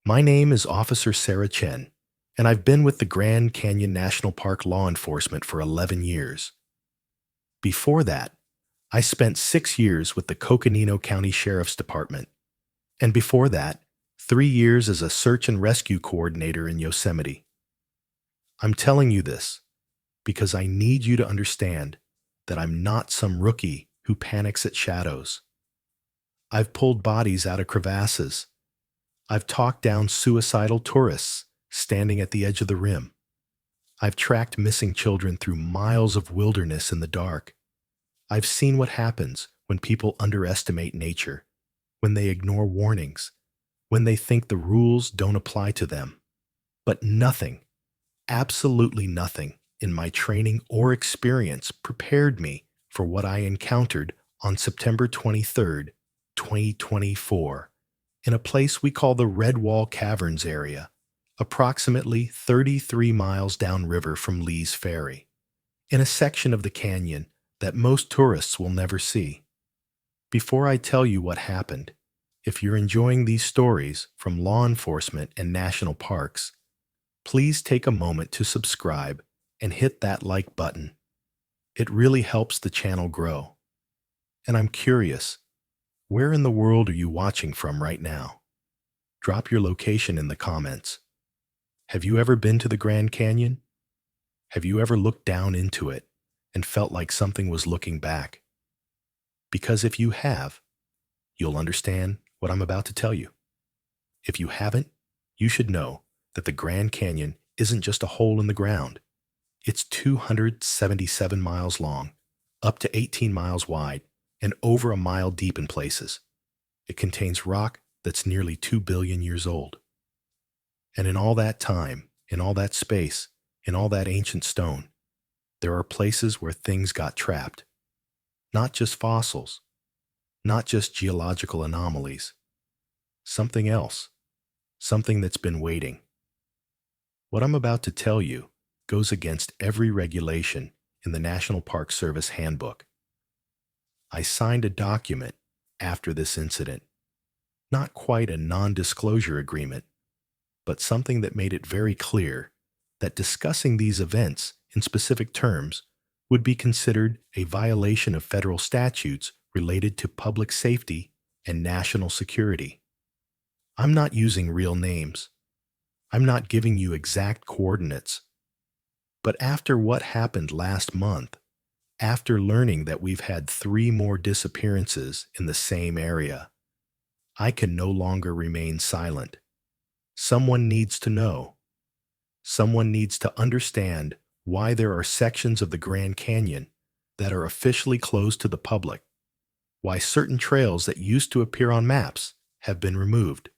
My name is Officer Sarah Chen, and I've been with the Grand Canyon National Park law enforcement for 11 years. Before that, I spent 6 years with the Coconino County Sheriff's Department, and before that, 3 years as a search and rescue coordinator in Yosemite. I'm telling you this because I need you to understand that I'm not some rookie who panics at shadows. I've pulled bodies out of crevasses. I've talked down suicidal tourists standing at the edge of the rim. I've tracked missing children through miles of wilderness in the dark. I've seen what happens when people underestimate nature, when they ignore warnings, when they think the rules don't apply to them. But nothing, absolutely nothing in my training or experience prepared me for what I encountered on September 23rd, 2024, in a place we call the Red Wall Caverns area, approximately 33 miles downriver from Lee's Ferry, in a section of the canyon that most tourists will never see. Before I tell you what happened, if you're enjoying these stories from law enforcement and national parks, please take a moment to subscribe and hit that like button. It really helps the channel grow. And I'm curious, where in the world are you watching from right now? Drop your location in the comments. Have you ever been to the Grand Canyon? Have you ever looked down into it and felt like something was looking back? Because if you have, you'll understand what I'm about to tell you. If you haven't, you should know that the Grand Canyon isn't just a hole in the ground. It's 277 miles long, up to 18 miles wide, and over a mile deep in places. It contains rock that's nearly 2 billion years old. And in all that time, in all that space, in all that ancient stone, there are places where things got trapped. Not just fossils, not just geological anomalies. Something else, something that's been waiting. What I'm about to tell you goes against every regulation in the National Park Service Handbook. I signed a document after this incident, not quite a non-disclosure agreement, but something that made it very clear that discussing these events in specific terms would be considered a violation of federal statutes related to public safety and national security. I'm not using real names. I'm not giving you exact coordinates. But after what happened last month, after learning that we've had 3 more disappearances in the same area, I can no longer remain silent. Someone needs to know. Someone needs to understand why there are sections of the Grand Canyon that are officially closed to the public, why certain trails that used to appear on maps have been removed,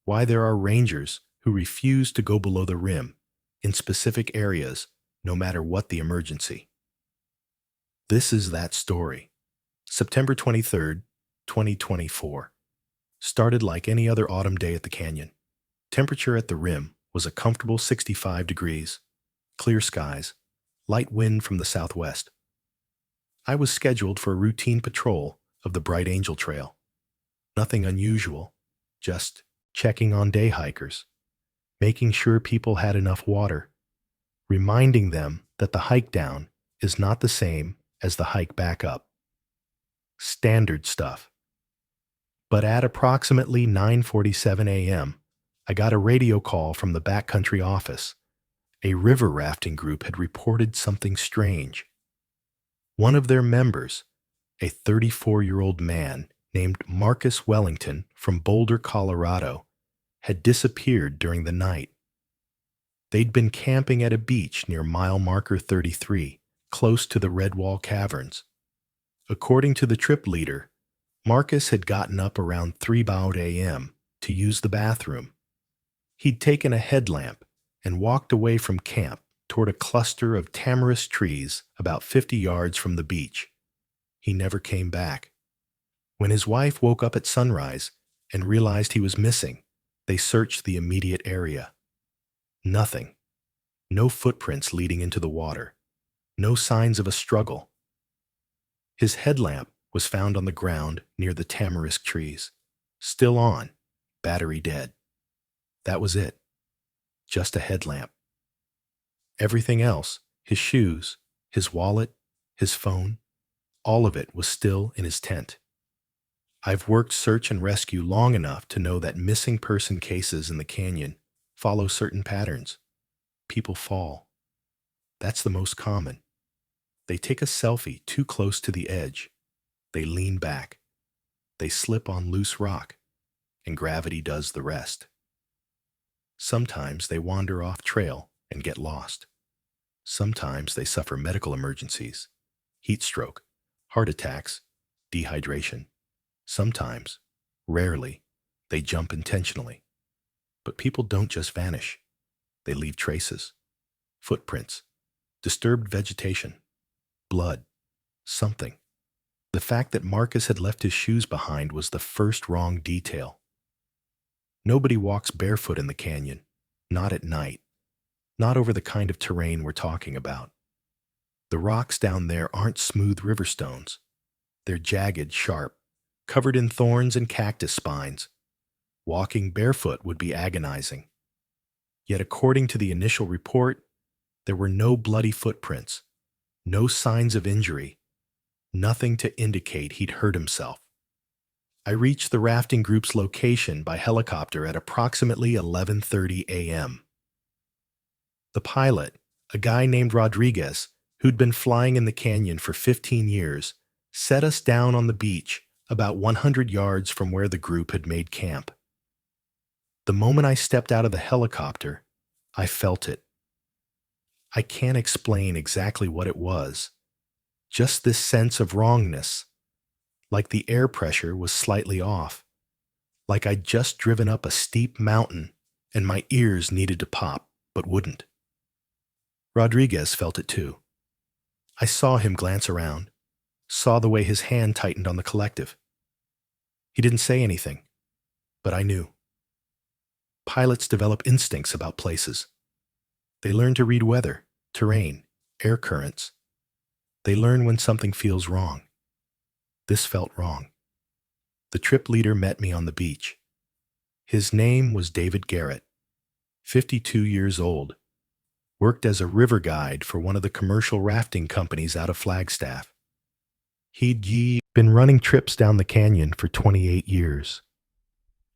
why there are rangers who refuse to go below the rim in specific areas no matter what the emergency. This is that story. September 23rd, 2024. Started like any other autumn day at the canyon. Temperature at the rim was a comfortable 65 degrees, clear skies, light wind from the southwest. I was scheduled for a routine patrol of the Bright Angel Trail. Nothing unusual, just checking on day hikers, making sure people had enough water, reminding them that the hike down is not the same as the hike back up. Standard stuff. But at approximately 9:47 a.m., I got a radio call from the backcountry office. A river rafting group had reported something strange. One of their members, a 34-year-old man named Marcus Wellington from Boulder, Colorado, had disappeared during the night. They'd been camping at a beach near mile marker 33, close to the Red Wall Caverns. According to the trip leader, Marcus had gotten up around 3:00 a.m. to use the bathroom. He'd taken a headlamp and walked away from camp toward a cluster of tamarisk trees about 50 yards from the beach. He never came back. When his wife woke up at sunrise and realized he was missing, they searched the immediate area. Nothing. No footprints leading into the water. No signs of a struggle. His headlamp was found on the ground near the tamarisk trees, still on, battery dead. That was it. Just a headlamp. Everything else, his shoes, his wallet, his phone, all of it was still in his tent. I've worked search and rescue long enough to know that missing person cases in the canyon follow certain patterns. People fall. That's the most common. They take a selfie too close to the edge. They lean back. They slip on loose rock, and gravity does the rest. Sometimes they wander off trail and get lost. Sometimes they suffer medical emergencies, heat stroke, heart attacks, dehydration. Sometimes, rarely, they jump intentionally. But people don't just vanish. They leave traces, footprints, disturbed vegetation, blood, something. The fact that Marcus had left his shoes behind was the first wrong detail. Nobody walks barefoot in the canyon, not at night, not over the kind of terrain we're talking about. The rocks down there aren't smooth river stones. They're jagged, sharp, covered in thorns and cactus spines. Walking barefoot would be agonizing. Yet according to the initial report, there were no bloody footprints, no signs of injury, nothing to indicate he'd hurt himself. I reached the rafting group's location by helicopter at approximately 11:30 a.m. The pilot, a guy named Rodriguez, who'd been flying in the canyon for 15 years, set us down on the beach about 100 yards from where the group had made camp. The moment I stepped out of the helicopter, I felt it. I can't explain exactly what it was, just this sense of wrongness, like the air pressure was slightly off, like I'd just driven up a steep mountain and my ears needed to pop, but wouldn't. Rodriguez felt it too. I saw him glance around, saw the way his hand tightened on the collective. He didn't say anything, but I knew. Pilots develop instincts about places. They learn to read weather, terrain, air currents. They learn when something feels wrong. This felt wrong. The trip leader met me on the beach. His name was David Garrett, 52 years old, worked as a river guide for one of the commercial rafting companies out of Flagstaff. He'd been running trips down the canyon for 28 years.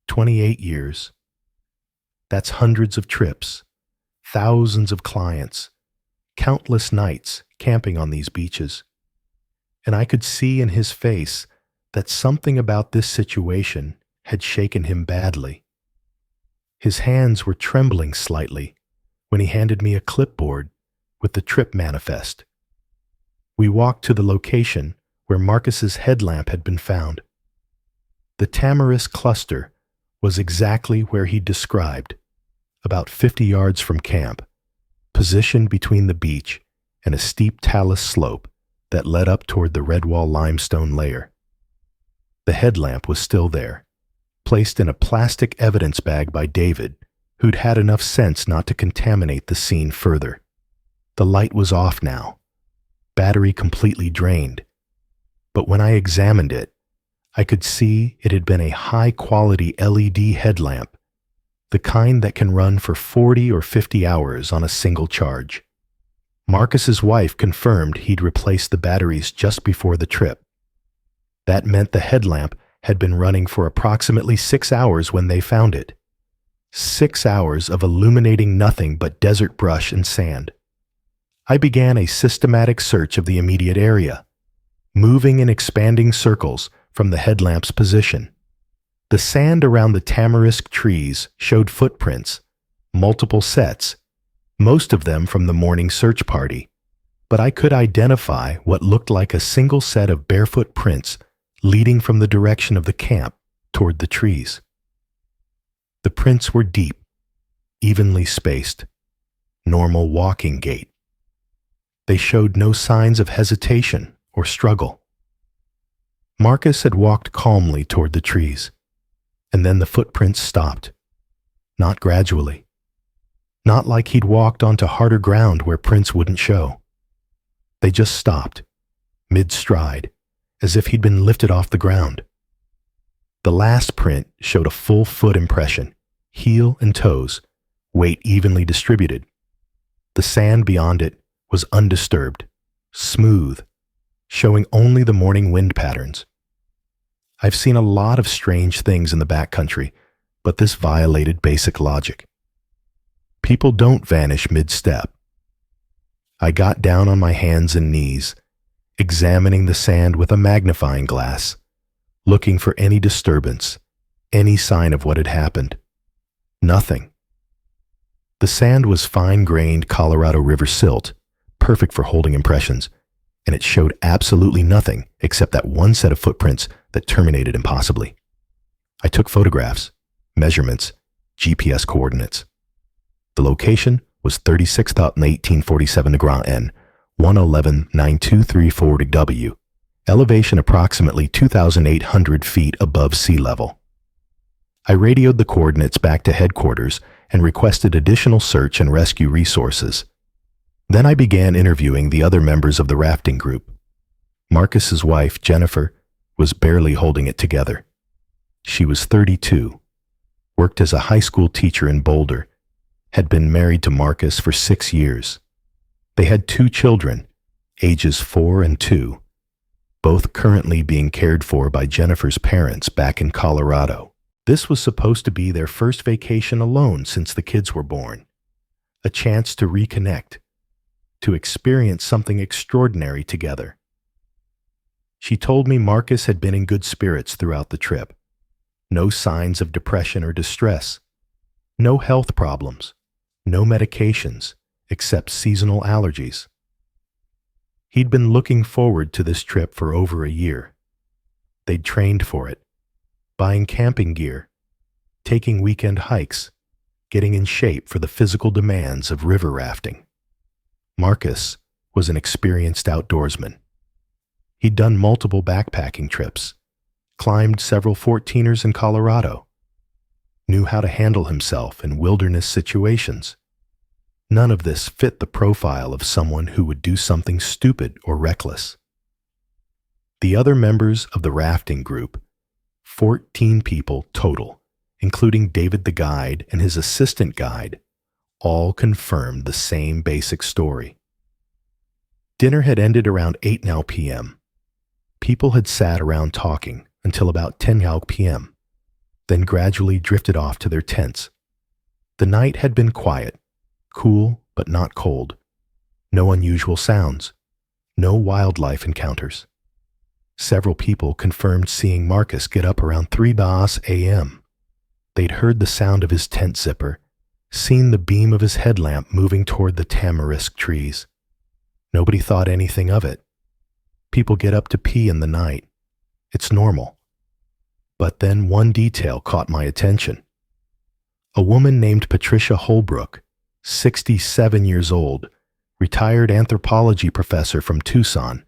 28 years. That's hundreds of trips, thousands of clients, countless nights camping on these beaches. And I could see in his face that something about this situation had shaken him badly. His hands were trembling slightly when he handed me a clipboard with the trip manifest. We walked to the location where Marcus's headlamp had been found. The tamarisk cluster was exactly where he described, about 50 yards from camp, positioned between the beach and a steep talus slope that led up toward the Redwall limestone layer. The headlamp was still there, placed in a plastic evidence bag by David, who'd had enough sense not to contaminate the scene further. The light was off now, battery completely drained, but when I examined it, I could see it had been a high-quality LED headlamp, the kind that can run for 40 or 50 hours on a single charge. Marcus's wife confirmed he'd replaced the batteries just before the trip. That meant the headlamp had been running for approximately 6 hours when they found it. 6 hours of illuminating nothing but desert brush and sand. I began a systematic search of the immediate area, moving in expanding circles from the headlamp's position. The sand around the tamarisk trees showed footprints, multiple sets, most of them from the morning search party, but I could identify what looked like a single set of barefoot prints leading from the direction of the camp toward the trees. The prints were deep, evenly spaced, normal walking gait. They showed no signs of hesitation or struggle. Marcus had walked calmly toward the trees, and then the footprints stopped, not gradually, not like he'd walked onto harder ground where prints wouldn't show. They just stopped, mid-stride, as if he'd been lifted off the ground. The last print showed a full foot impression, heel and toes, weight evenly distributed. The sand beyond it was undisturbed, smooth, showing only the morning wind patterns. I've seen a lot of strange things in the backcountry, but this violated basic logic. People don't vanish mid-step. I got down on my hands and knees, examining the sand with a magnifying glass, looking for any disturbance, any sign of what had happened. Nothing. The sand was fine-grained Colorado River silt, perfect for holding impressions, and it showed absolutely nothing except that one set of footprints that terminated impossibly. I took photographs, measurements, GPS coordinates. The location was 36,1847 Grand N, 111,9234 W, elevation approximately 2,800 feet above sea level. I radioed the coordinates back to headquarters and requested additional search and rescue resources. Then I began interviewing the other members of the rafting group. Marcus's wife, Jennifer, was barely holding it together. She was 32, worked as a high school teacher in Boulder, had been married to Marcus for 6 years. They had 2 children, ages 4 and 2, both currently being cared for by Jennifer's parents back in Colorado. This was supposed to be their first vacation alone since the kids were born, a chance to reconnect, to experience something extraordinary together. She told me Marcus had been in good spirits throughout the trip. No signs of depression or distress. No health problems. No medications, except seasonal allergies. He'd been looking forward to this trip for over a year. They'd trained for it, buying camping gear, taking weekend hikes, getting in shape for the physical demands of river rafting. Marcus was an experienced outdoorsman. He'd done multiple backpacking trips, climbed several 14ers in Colorado, knew how to handle himself in wilderness situations. None of this fit the profile of someone who would do something stupid or reckless. The other members of the rafting group, 14 people total, including David the guide and his assistant guide, all confirmed the same basic story. Dinner had ended around 8 p.m. People had sat around talking until about 10 p.m., then gradually drifted off to their tents. The night had been quiet, cool but not cold. No unusual sounds, no wildlife encounters. Several people confirmed seeing Marcus get up around 3 a.m. They'd heard the sound of his tent zipper, seen the beam of his headlamp moving toward the tamarisk trees. Nobody thought anything of it. People get up to pee in the night. It's normal. But then one detail caught my attention. A woman named Patricia Holbrook, 67 years old, retired anthropology professor from Tucson,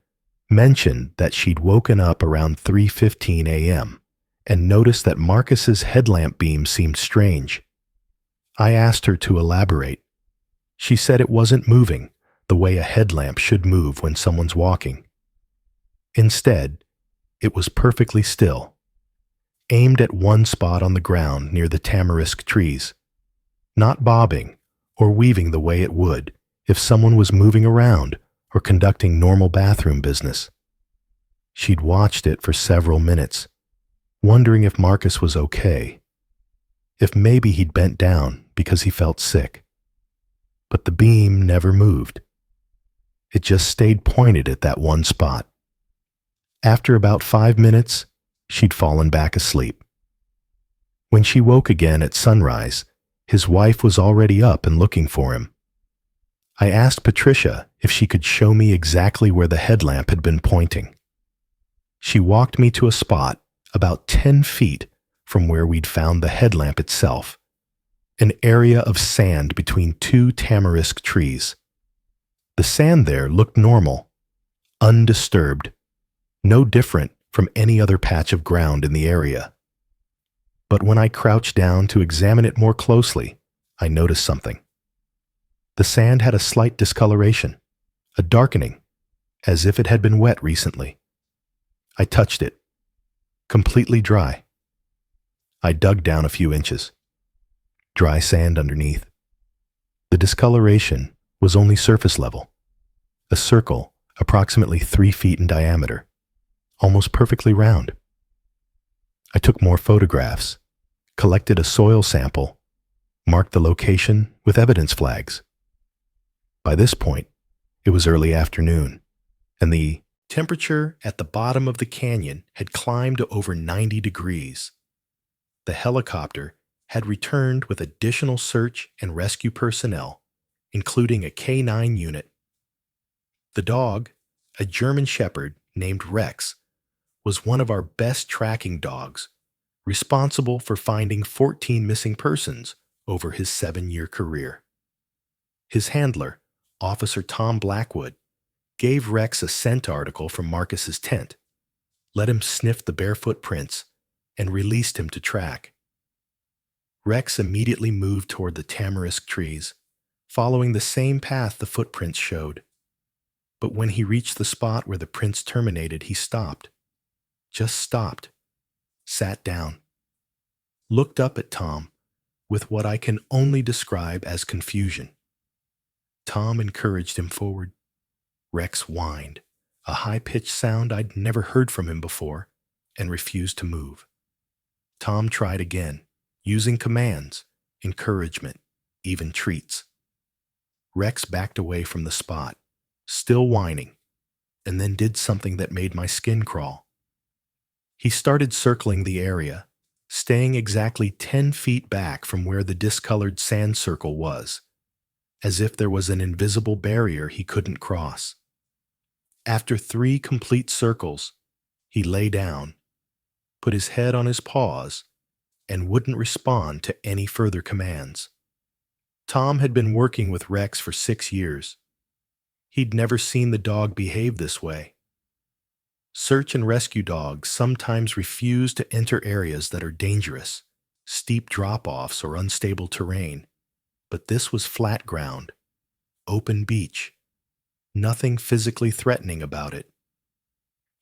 mentioned that she'd woken up around 3:15 a.m. and noticed that Marcus's headlamp beam seemed strange. I asked her to elaborate. She said it wasn't moving the way a headlamp should move when someone's walking. Instead, it was perfectly still, aimed at one spot on the ground near the tamarisk trees, not bobbing or weaving the way it would if someone was moving around or conducting normal bathroom business. She'd watched it for several minutes, wondering if Marcus was okay, if maybe he'd bent down because he felt sick. But the beam never moved. It just stayed pointed at that one spot. After about 5 minutes, she'd fallen back asleep. When she woke again at sunrise, his wife was already up and looking for him. I asked Patricia if she could show me exactly where the headlamp had been pointing. She walked me to a spot about 10 feet from where we'd found the headlamp itself, an area of sand between 2 tamarisk trees. The sand there looked normal, undisturbed, no different from any other patch of ground in the area. But when I crouched down to examine it more closely, I noticed something. The sand had a slight discoloration, a darkening, as if it had been wet recently. I touched it, completely dry. I dug down a few inches. dry sand underneath. The discoloration was only surface level, a circle approximately 3 feet in diameter, almost perfectly round. I took more photographs, collected a soil sample, marked the location with evidence flags. By this point, it was early afternoon, and the temperature at the bottom of the canyon had climbed to over 90 degrees. The helicopter had returned with additional search and rescue personnel, including a K9 unit. The dog, a German Shepherd named Rex, was one of our best tracking dogs, responsible for finding 14 missing persons over his 7-year career. His handler, Officer Tom Blackwood, gave Rex a scent article from Marcus's tent, let him sniff the barefoot prints, and released him to track. Rex immediately moved toward the tamarisk trees, following the same path the footprints showed. But when he reached the spot where the prints terminated, he stopped. Just stopped, sat down, looked up at Tom with what I can only describe as confusion. Tom encouraged him forward. Rex whined, a high-pitched sound I'd never heard from him before, and refused to move. Tom tried again, using commands, encouragement, even treats. Rex backed away from the spot, still whining, and then did something that made my skin crawl. He started circling the area, staying exactly 10 feet back from where the discolored sand circle was, as if there was an invisible barrier he couldn't cross. After 3 complete circles, he lay down, put his head on his paws, and wouldn't respond to any further commands. Tom had been working with Rex for 6 years. He'd never seen the dog behave this way. Search and rescue dogs sometimes refuse to enter areas that are dangerous, steep drop-offs or unstable terrain, but this was flat ground, open beach, nothing physically threatening about it.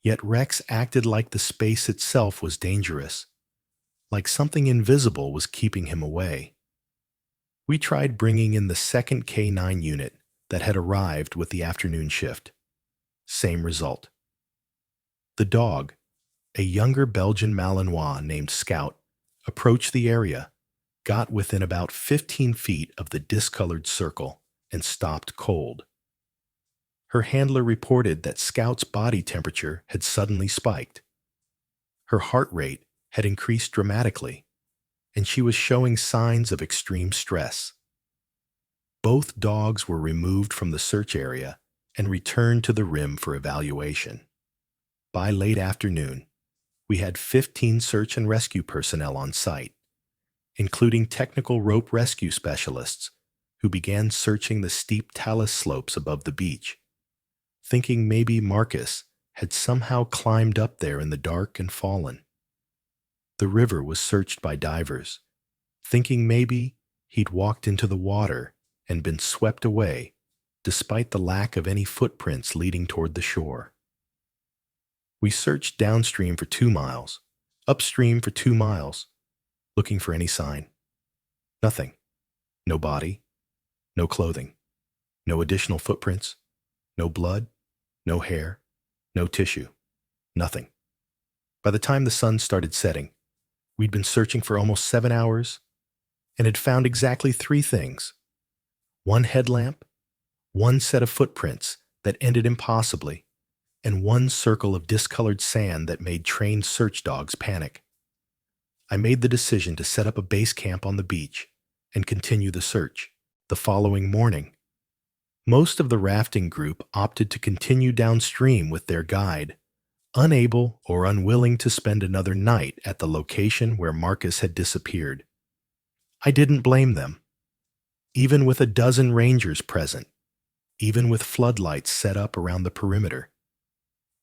Yet Rex acted like the space itself was dangerous, like something invisible was keeping him away. We tried bringing in the second K9 unit that had arrived with the afternoon shift. Same result. The dog, a younger Belgian Malinois named Scout, approached the area, got within about 15 feet of the discolored circle, and stopped cold. Her handler reported that Scout's body temperature had suddenly spiked. Her heart rate had increased dramatically, and she was showing signs of extreme stress. Both dogs were removed from the search area and returned to the rim for evaluation. By late afternoon, we had 15 search and rescue personnel on site, including technical rope rescue specialists who began searching the steep talus slopes above the beach, thinking maybe Marcus had somehow climbed up there in the dark and fallen. The river was searched by divers, thinking maybe he'd walked into the water and been swept away, despite the lack of any footprints leading toward the shore. We searched downstream for 2 miles, upstream for 2 miles, looking for any sign. Nothing. No body, no clothing, no additional footprints, no blood, no hair, no tissue, nothing. By the time the sun started setting, we'd been searching for almost 7 hours and had found exactly 3 things: 1 headlamp, 1 set of footprints that ended impossibly, and 1 circle of discolored sand that made trained search dogs panic. I made the decision to set up a base camp on the beach and continue the search. The following morning, most of the rafting group opted to continue downstream with their guide, unable or unwilling to spend another night at the location where Marcus had disappeared. I didn't blame them. Even with a dozen rangers present, even with floodlights set up around the perimeter,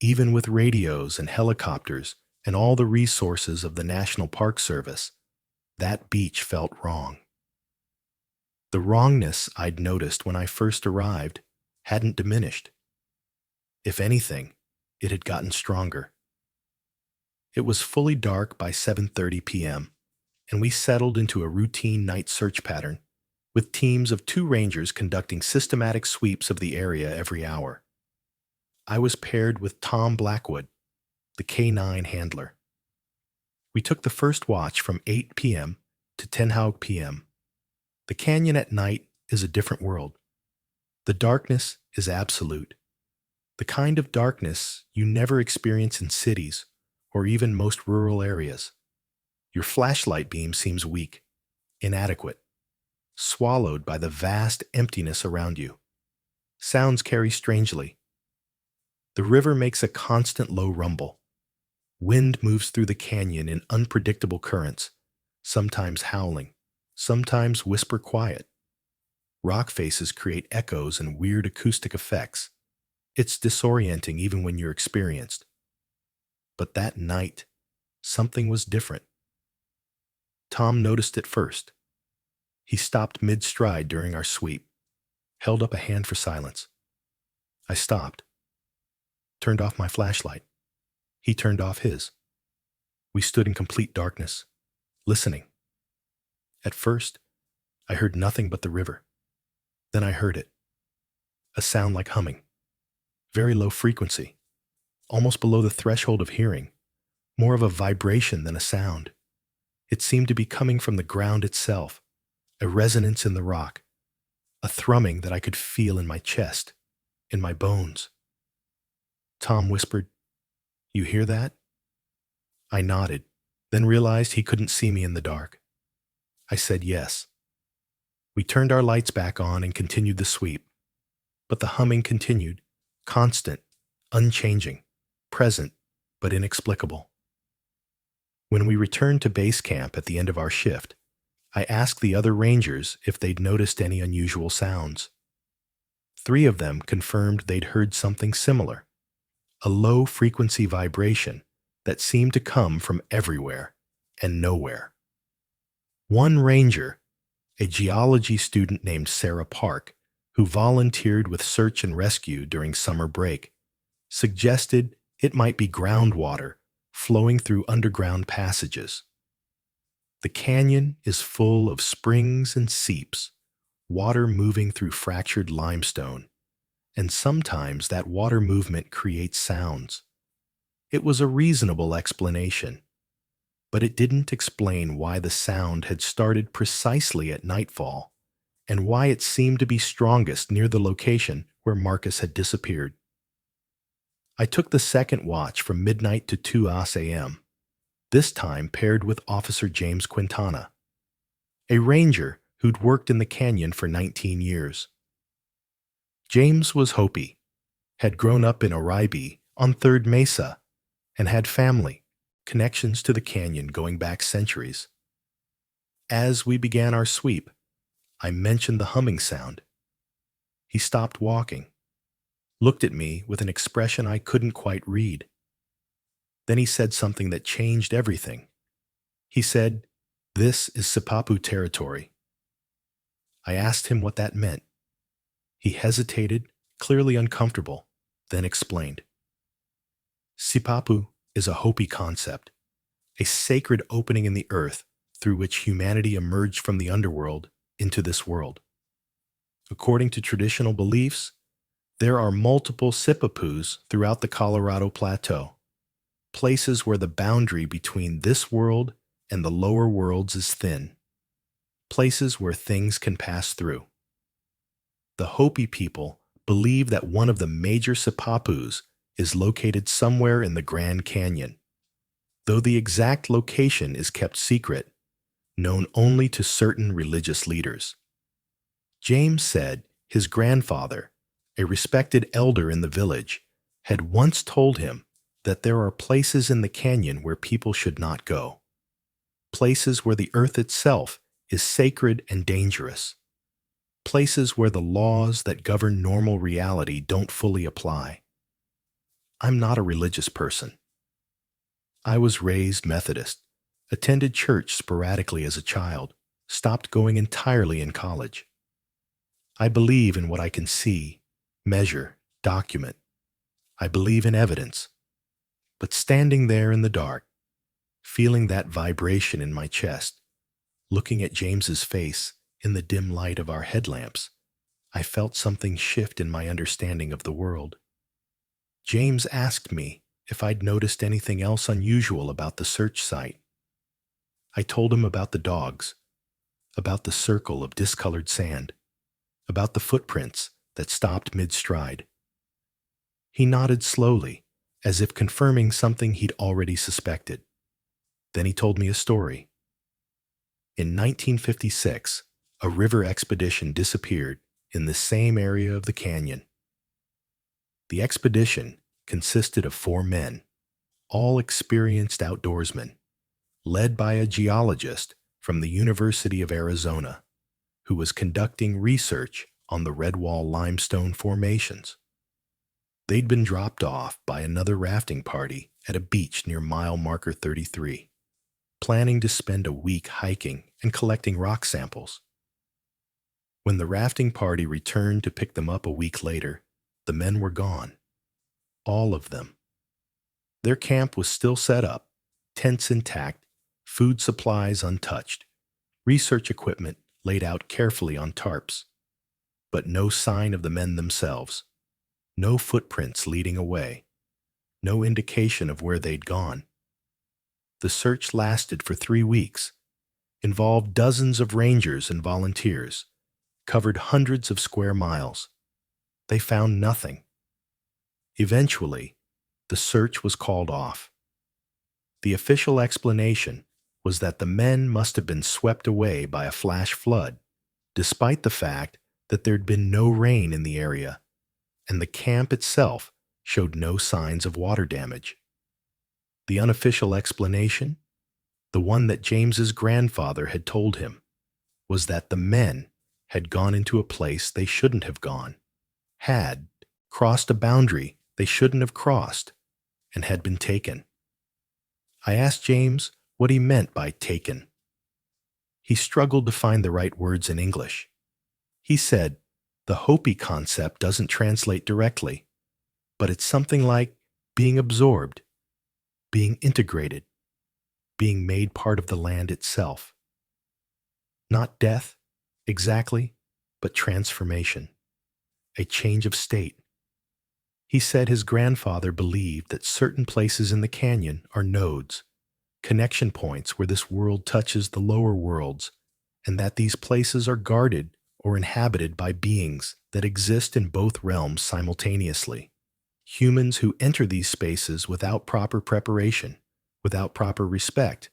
even with radios and helicopters and all the resources of the National Park Service, that beach felt wrong. The wrongness I'd noticed when I first arrived hadn't diminished. If anything, it had gotten stronger. It was fully dark by 7:30 p.m., and we settled into a routine night search pattern, with teams of 2 rangers conducting systematic sweeps of the area every hour. I was paired with Tom Blackwood, the K9 handler. We took the first watch from 8 p.m. to 10 p.m. The canyon at night is a different world. The darkness is absolute. The kind of darkness you never experience in cities or even most rural areas. Your flashlight beam seems weak, inadequate, swallowed by the vast emptiness around you. Sounds carry strangely. The river makes a constant low rumble. Wind moves through the canyon in unpredictable currents, sometimes howling, sometimes whisper quiet. Rock faces create echoes and weird acoustic effects. It's disorienting even when you're experienced. But that night, something was different. Tom noticed it first. He stopped mid-stride during our sweep, held up a hand for silence. I stopped, turned off my flashlight. He turned off his. We stood in complete darkness, listening. At first, I heard nothing but the river. Then I heard it. A sound like humming. Very low frequency, almost below the threshold of hearing, more of a vibration than a sound. It seemed to be coming from the ground itself, a resonance in the rock, a thrumming that I could feel in my chest, in my bones. Tom whispered, "You hear that?" I nodded, then realized he couldn't see me in the dark. I said yes. We turned our lights back on and continued the sweep, but the humming continued, constant, unchanging, present, but inexplicable. When we returned to base camp at the end of our shift, I asked the other rangers if they'd noticed any unusual sounds. 3 of them confirmed they'd heard something similar, a low-frequency vibration that seemed to come from everywhere and nowhere. One ranger, a geology student named Sarah Park, who volunteered with search and rescue during summer break, suggested it might be groundwater flowing through underground passages. The canyon is full of springs and seeps, water moving through fractured limestone, and sometimes that water movement creates sounds. It was a reasonable explanation, but it didn't explain why the sound had started precisely at nightfall and why it seemed to be strongest near the location where Marcus had disappeared. I took the second watch from midnight to 2 a.m., this time paired with Officer James Quintana, a ranger who'd worked in the canyon for 19 years. James was Hopi, had grown up in Oribe on Third Mesa, and had family, connections to the canyon going back centuries. As we began our sweep, I mentioned the humming sound. He stopped walking, looked at me with an expression I couldn't quite read. Then he said something that changed everything. He said, "This is Sipapu territory." I asked him what that meant. He hesitated, clearly uncomfortable, then explained. Sipapu is a Hopi concept, a sacred opening in the earth through which humanity emerged from the underworld into this world. According to traditional beliefs, there are multiple Sipapus throughout the Colorado Plateau, places where the boundary between this world and the lower worlds is thin, places where things can pass through. The Hopi people believe that one of the major Sipapus is located somewhere in the Grand Canyon, though the exact location is kept secret, known only to certain religious leaders. James said his grandfather, a respected elder in the village, had once told him that there are places in the canyon where people should not go, places where the earth itself is sacred and dangerous, places where the laws that govern normal reality don't fully apply. I'm not a religious person. I was raised Methodist, attended church sporadically as a child, stopped going entirely in college. I believe in what I can see, measure, document. I believe in evidence. But standing there in the dark, feeling that vibration in my chest, Looking at James's face in the dim light of our headlamps, I felt something shift in my understanding of the world. James asked me if I'd noticed anything else unusual about the search site. I told him about the dogs, about the circle of discolored sand, about the footprints that stopped mid-stride. He nodded slowly, as if confirming something he'd already suspected. Then he told me a story. In 1956, a river expedition disappeared in the same area of the canyon. The expedition consisted of 4 men, all experienced outdoorsmen, led by a geologist from the University of Arizona, who was conducting research on the Redwall limestone formations. They'd been dropped off by another rafting party at a beach near mile marker 33, planning to spend a week hiking and collecting rock samples. When the rafting party returned to pick them up a week later, the men were gone. All of them. Their camp was still set up, tents intact, food supplies untouched, research equipment laid out carefully on tarps. But no sign of the men themselves. No footprints leading away. No indication of where they'd gone. The search lasted for 3 weeks, involved dozens of rangers and volunteers, covered hundreds of square miles. They found nothing. Eventually, the search was called off. The official explanation was that the men must have been swept away by a flash flood, despite the fact that there'd been no rain in the area, and the camp itself showed no signs of water damage. The unofficial explanation, the one that James's grandfather had told him, was that the men had gone into a place they shouldn't have gone, had crossed a boundary they shouldn't have crossed, and had been taken. I asked James what he meant by taken. He struggled to find the right words in English. He said, the Hopi concept doesn't translate directly, but it's something like being absorbed, being integrated, being made part of the land itself. Not death, exactly, but transformation, a change of state. He said his grandfather believed that certain places in the canyon are nodes, connection points where this world touches the lower worlds, and that these places are guarded or inhabited by beings that exist in both realms simultaneously. Humans who enter these spaces without proper preparation, without proper respect,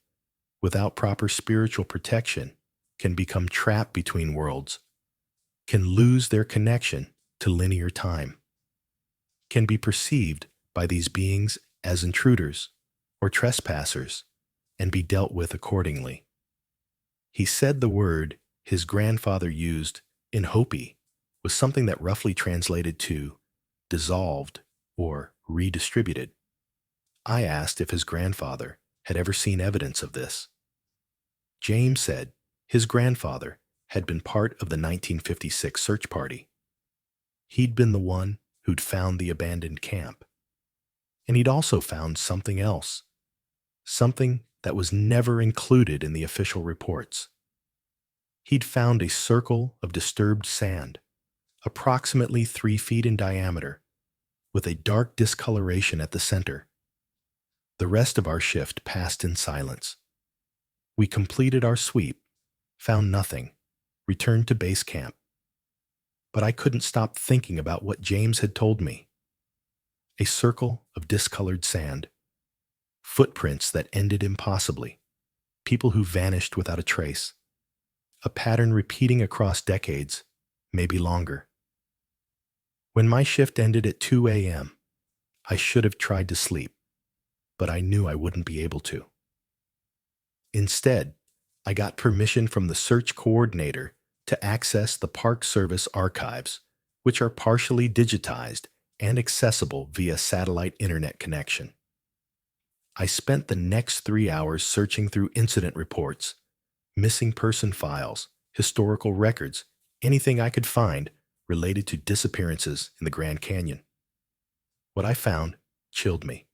without proper spiritual protection, can become trapped between worlds, can lose their connection to linear time, can be perceived by these beings as intruders or trespassers, and be dealt with accordingly. He said the word his grandfather used in Hopi was something that roughly translated to dissolved or redistributed. I asked if his grandfather had ever seen evidence of this. James said his grandfather had been part of the 1956 search party. He'd been the one who'd found the abandoned camp. And he'd also found something else, something that was never included in the official reports. He'd found a circle of disturbed sand, approximately 3 feet in diameter, with a dark discoloration at the center. The rest of our shift passed in silence. We completed our sweep, found nothing, returned to base camp. But I couldn't stop thinking about what James had told me. A circle of discolored sand, footprints that ended impossibly, people who vanished without a trace, a pattern repeating across decades, maybe longer. When my shift ended at 2 a.m., I should have tried to sleep, but I knew I wouldn't be able to. Instead, I got permission from the search coordinator to access the Park Service archives, which are partially digitized and accessible via satellite internet connection. I spent the next 3 hours searching through incident reports, missing person files, historical records, anything I could find related to disappearances in the Grand Canyon. What I found chilled me.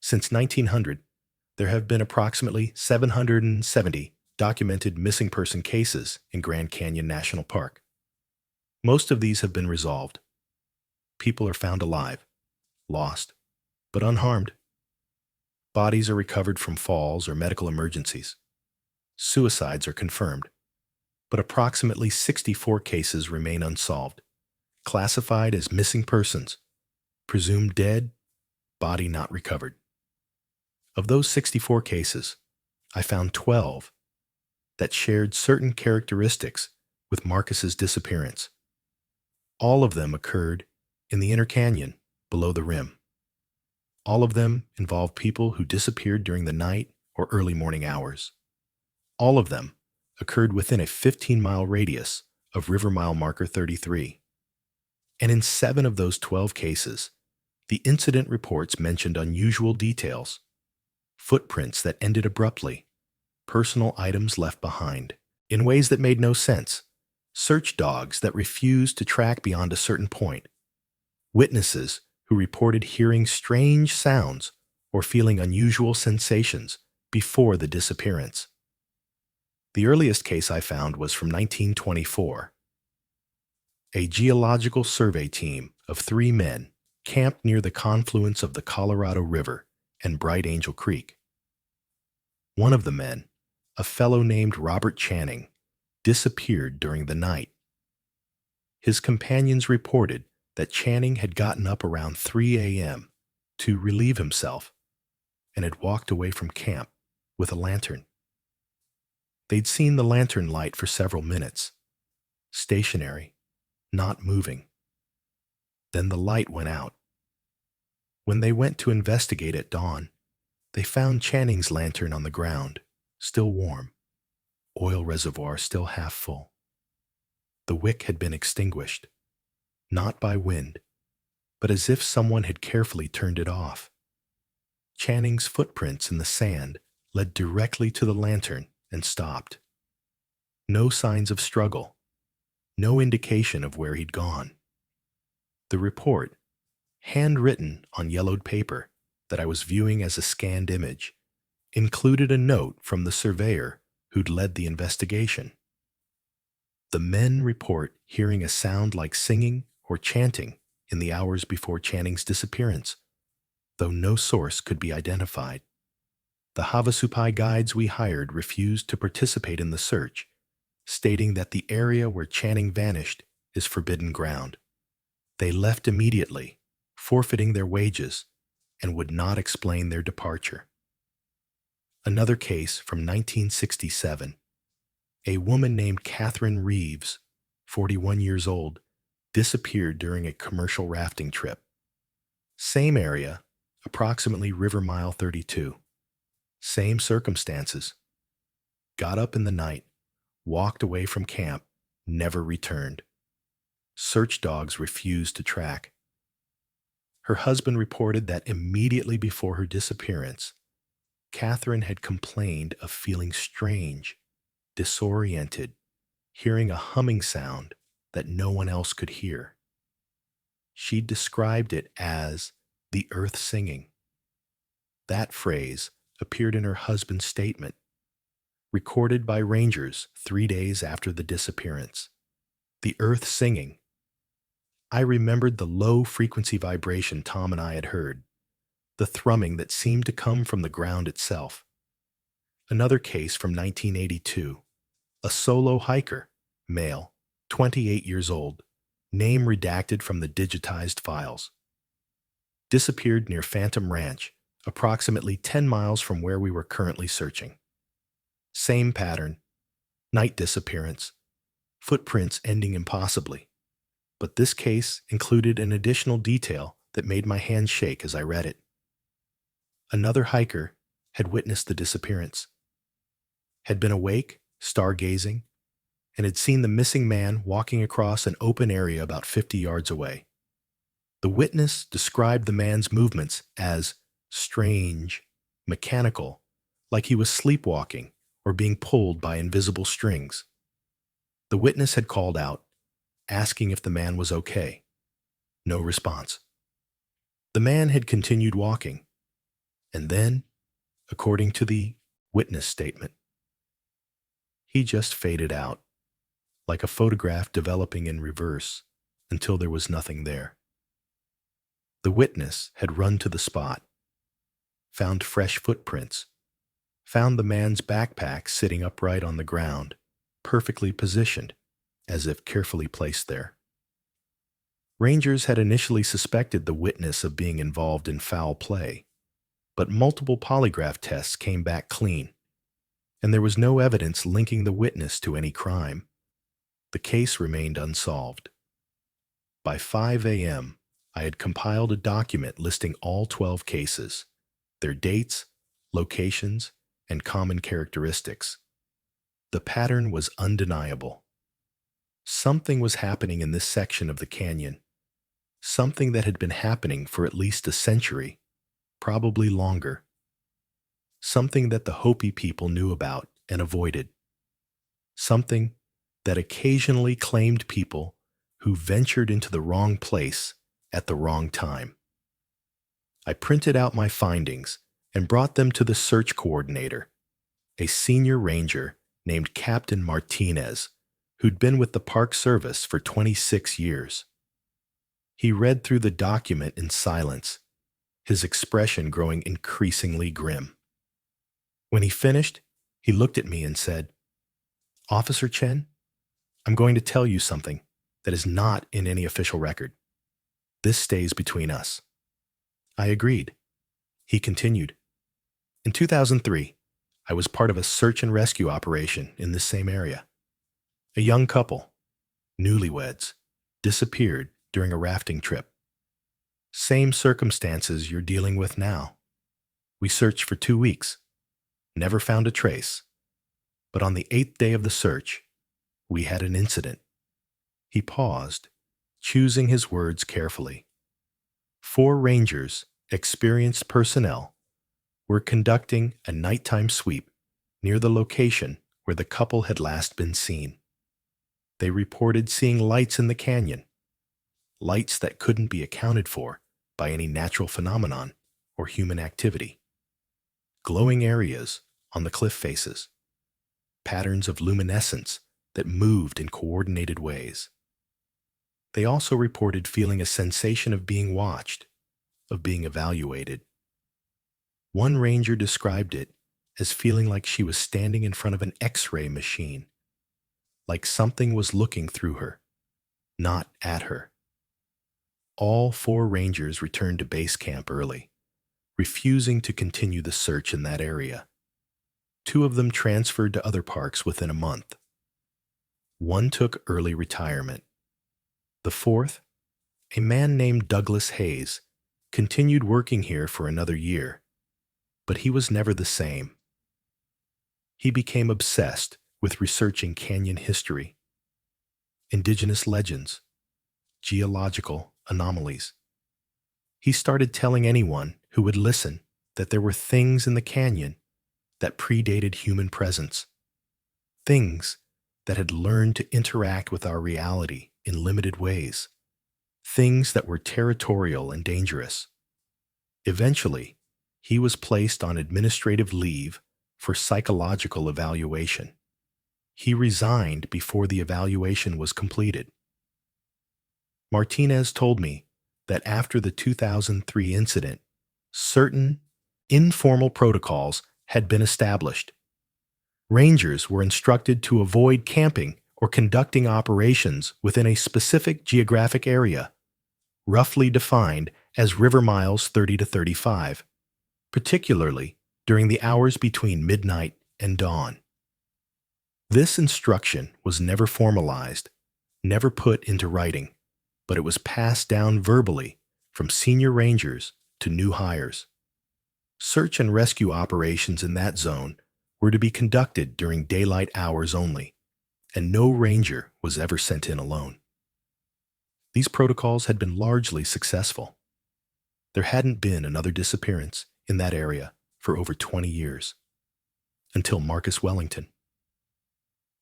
Since 1900, there have been approximately 770 documented missing person cases in Grand Canyon National Park. Most of these have been resolved. People are found alive, lost, but unharmed. Bodies are recovered from falls or medical emergencies. Suicides are confirmed, but approximately 64 cases remain unsolved, classified as missing persons, presumed dead, body not recovered. Of those 64 cases, I found 12 that shared certain characteristics with Marcus's disappearance. All of them occurred in the inner canyon below the rim. All of them involved people who disappeared during the night or early morning hours. All of them occurred within a 15-mile radius of River Mile Marker 33. And in 7 of those 12 cases, the incident reports mentioned unusual details: footprints that ended abruptly, personal items left behind in ways that made no sense, search dogs that refused to track beyond a certain point, witnesses who reported hearing strange sounds or feeling unusual sensations before the disappearance. The earliest case I found was from 1924. A geological survey team of 3 men camped near the confluence of the Colorado River and Bright Angel Creek. One of the men, a fellow named Robert Channing, disappeared during the night. His companions reported that Channing had gotten up around 3 a.m. to relieve himself and had walked away from camp with a lantern. They'd seen the lantern light for several minutes, stationary, not moving. Then the light went out. When they went to investigate at dawn, they found Channing's lantern on the ground, still warm, oil reservoir still half full. The wick had been extinguished, not by wind, but as if someone had carefully turned it off. Channing's footprints in the sand led directly to the lantern and stopped. No signs of struggle, no indication of where he'd gone. The report, handwritten on yellowed paper that I was viewing as a scanned image, included a note from the surveyor who'd led the investigation. The men report hearing a sound like singing or chanting in the hours before Channing's disappearance, though no source could be identified. The Havasupai guides we hired refused to participate in the search, stating that the area where Channing vanished is forbidden ground. They left immediately, forfeiting their wages, and would not explain their departure. Another case from 1967. A woman named Catherine Reeves, 41 years old, disappeared during a commercial rafting trip. Same area, approximately River Mile 32. Same circumstances. Got up in the night, walked away from camp, never returned. Search dogs refused to track. Her husband reported that immediately before her disappearance, Catherine had complained of feeling strange, disoriented, hearing a humming sound that no one else could hear. She described it as the earth singing. That phrase appeared in her husband's statement, recorded by rangers 3 days after the disappearance. The earth singing. I remembered the low-frequency vibration Tom and I had heard, the thrumming that seemed to come from the ground itself. Another case from 1982. A solo hiker, male, 28 years old, name redacted from the digitized files. Disappeared near Phantom Ranch, approximately 10 miles from where we were currently searching. Same pattern, night disappearance, footprints ending impossibly. But this case included an additional detail that made my hands shake as I read it. Another hiker had witnessed the disappearance, had been awake, stargazing, and had seen the missing man walking across an open area about 50 yards away. The witness described the man's movements as strange, mechanical, like he was sleepwalking or being pulled by invisible strings. The witness had called out, asking if the man was okay. No response. The man had continued walking, and then, according to the witness statement, He just faded out, like a photograph developing in reverse, until there was nothing there. The witness had run to the spot, found fresh footprints, found the man's backpack sitting upright on the ground, perfectly positioned, as if carefully placed there. Rangers had initially suspected the witness of being involved in foul play, but multiple polygraph tests came back clean, and there was no evidence linking the witness to any crime. The case remained unsolved. By 5 a.m., I had compiled a document listing all 12 cases, their dates, locations, and common characteristics. The pattern was undeniable. Something was happening in this section of the canyon, something that had been happening for at least a century, probably longer. Something that the Hopi people knew about and avoided. Something that occasionally claimed people who ventured into the wrong place at the wrong time. I printed out my findings and brought them to the search coordinator, a senior ranger named Captain Martinez, who'd been with the Park Service for 26 years. He read through the document in silence, his expression growing increasingly grim. When he finished, he looked at me and said, "Officer Chen, I'm going to tell you something that is not in any official record. This stays between us." I agreed. He continued, "In 2003, I was part of a search and rescue operation in this same area. A young couple, newlyweds, disappeared during a rafting trip. Same circumstances you're dealing with now. We searched for 2 weeks, never found a trace. But on the 8th day of the search, we had an incident." He paused, choosing his words carefully. 4 rangers, experienced personnel, were conducting a nighttime sweep near the location where the couple had last been seen. They reported seeing lights in the canyon, lights that couldn't be accounted for by any natural phenomenon or human activity. Glowing areas on the cliff faces, patterns of luminescence that moved in coordinated ways. They also reported feeling a sensation of being watched, of being evaluated. One ranger described it as feeling like she was standing in front of an X-ray machine, like something was looking through her, not at her. All 4 rangers returned to base camp early, refusing to continue the search in that area. 2 of them transferred to other parks within a month. 1 took early retirement. The 4th, a man named Douglas Hayes, continued working here for another year, but he was never the same. He became obsessed with researching canyon history, indigenous legends, geological anomalies. He started telling anyone who would listen that there were things in the canyon that predated human presence, things that had learned to interact with our reality in limited ways, things that were territorial and dangerous. Eventually, he was placed on administrative leave for psychological evaluation. He resigned before the evaluation was completed. Martinez told me that after the 2003 incident, certain informal protocols had been established. Rangers were instructed to avoid camping or conducting operations within a specific geographic area, roughly defined as river miles 30 to 35, particularly during the hours between midnight and dawn. This instruction was never formalized, never put into writing, but it was passed down verbally from senior rangers to new hires. Search and rescue operations in that zone were to be conducted during daylight hours only, and no ranger was ever sent in alone. These protocols had been largely successful. There hadn't been another disappearance in that area for over 20 years, until Marcus Wellington.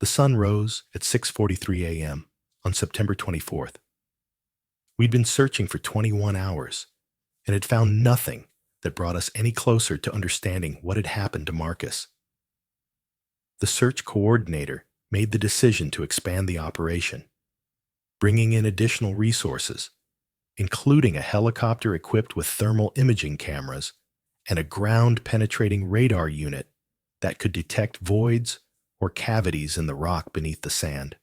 The sun rose at 6:43 a.m. on September 24th. We'd been searching for 21 hours and had found nothing that brought us any closer to understanding what had happened to Marcus. The search coordinator made the decision to expand the operation, bringing in additional resources, including a helicopter equipped with thermal imaging cameras and a ground-penetrating radar unit that could detect voids or cavities in the rock beneath the sand.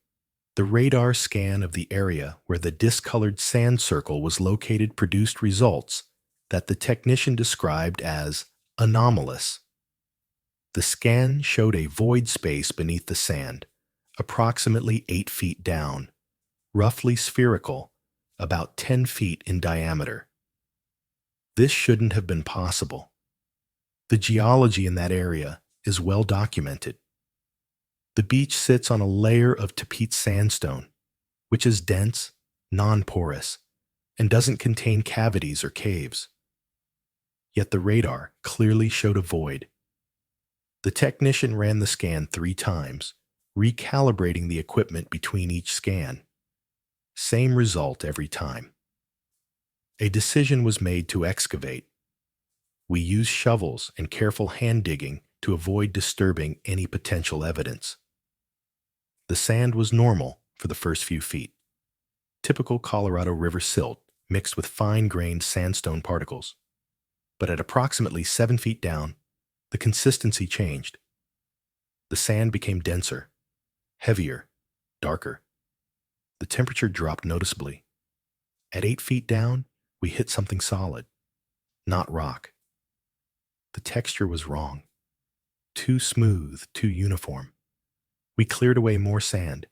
The radar scan of the area where the discolored sand circle was located produced results that the technician described as anomalous. The scan showed a void space beneath the sand, approximately 8 feet down, roughly spherical, about 10 feet in diameter. This shouldn't have been possible. The geology in that area is well documented. The beach sits on a layer of Tapete sandstone, which is dense, non-porous, and doesn't contain cavities or caves. Yet the radar clearly showed a void. The technician ran the scan 3 times, recalibrating the equipment between each scan. Same result every time. A decision was made to excavate. We used shovels and careful hand digging to avoid disturbing any potential evidence. The sand was normal for the first few feet. Typical Colorado River silt mixed with fine-grained sandstone particles. But at approximately 7 feet down, the consistency changed. The sand became denser, heavier, darker. The temperature dropped noticeably. At 8 feet down, we hit something solid, not rock. The texture was wrong. Too smooth, too uniform. We cleared away more sand,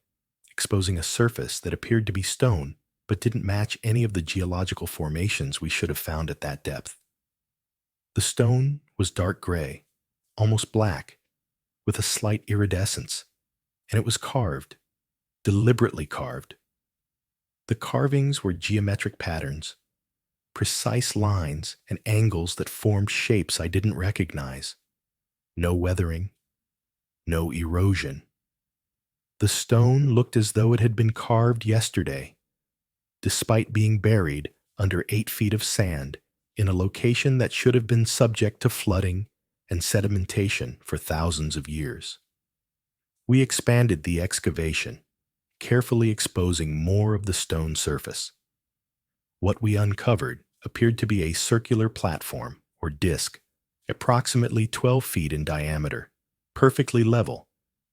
exposing a surface that appeared to be stone but didn't match any of the geological formations we should have found at that depth. The stone was dark gray, almost black, with a slight iridescence, and it was carved, deliberately carved. The carvings were geometric patterns, precise lines and angles that formed shapes I didn't recognize. No weathering, no erosion. The stone looked as though it had been carved yesterday, despite being buried under 8 feet of sand in a location that should have been subject to flooding and sedimentation for thousands of years. We expanded the excavation, carefully exposing more of the stone surface. What we uncovered appeared to be a circular platform, or disc, approximately 12 feet in diameter, perfectly level,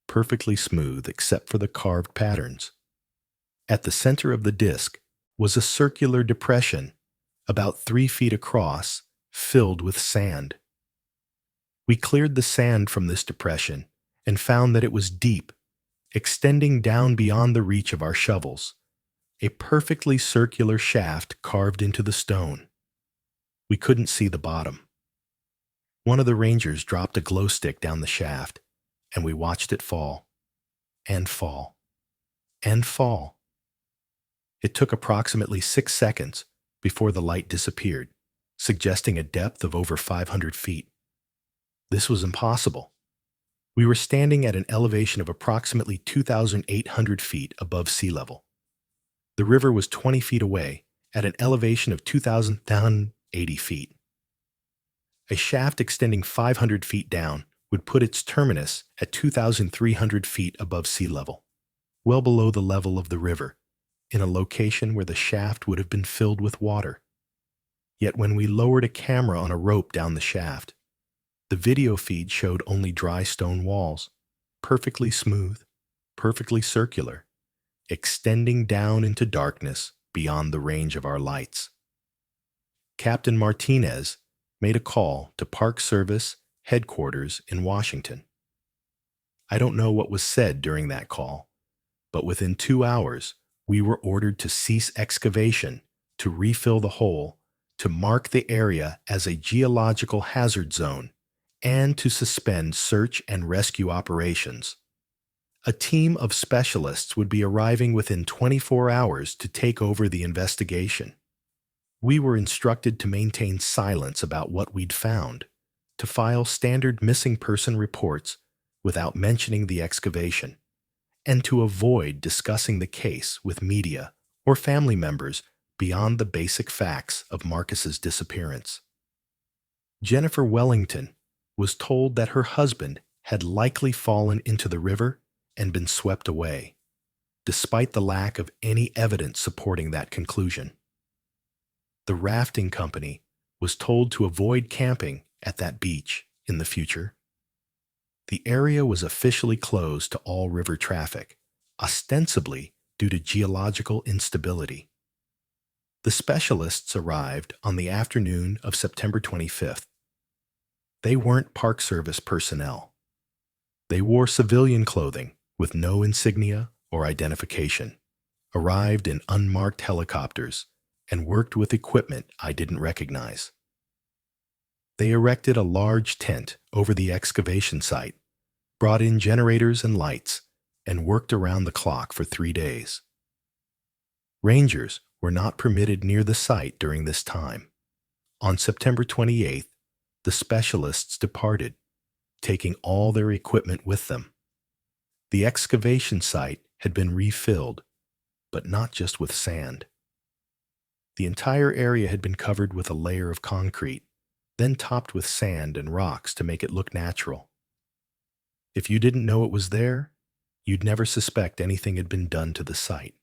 perfectly smooth except for the carved patterns. At the center of the disc was a circular depression, about 3 feet across, filled with sand. We cleared the sand from this depression and found that it was deep, extending down beyond the reach of our shovels, a perfectly circular shaft carved into the stone. We couldn't see the bottom. One of the rangers dropped a glow stick down the shaft, and we watched it fall, and fall, and fall. It took approximately 6 seconds before the light disappeared, suggesting a depth of over 500 feet. This was impossible. We were standing at an elevation of approximately 2,800 feet above sea level. The river was 20 feet away at an elevation of 2,080 feet. A shaft extending 500 feet down would put its terminus at 2,300 feet above sea level, well below the level of the river, in a location where the shaft would have been filled with water. Yet when we lowered a camera on a rope down the shaft, the video feed showed only dry stone walls, perfectly smooth, perfectly circular, extending down into darkness beyond the range of our lights. Captain Martinez made a call to Park Service headquarters in Washington. I don't know what was said during that call, but within 2 hours, we were ordered to cease excavation, to refill the hole, to mark the area as a geological hazard zone, and to suspend search and rescue operations. A team of specialists would be arriving within 24 hours to take over the investigation. We were instructed to maintain silence about what we'd found, to file standard missing person reports without mentioning the excavation, and to avoid discussing the case with media or family members beyond the basic facts of Marcus's disappearance. Jennifer Wellington was told that her husband had likely fallen into the river and been swept away, despite the lack of any evidence supporting that conclusion. The rafting company was told to avoid camping at that beach in the future. The area was officially closed to all river traffic, ostensibly due to geological instability. The specialists arrived on the afternoon of September 25th. They weren't Park Service personnel. They wore civilian clothing with no insignia or identification, arrived in unmarked helicopters, and worked with equipment I didn't recognize. They erected a large tent over the excavation site, brought in generators and lights, and worked around the clock for 3 days. Rangers were not permitted near the site during this time. On September 28th, the specialists departed, taking all their equipment with them. The excavation site had been refilled, but not just with sand. The entire area had been covered with a layer of concrete, then topped with sand and rocks to make it look natural. If you didn't know it was there, you'd never suspect anything had been done to the site.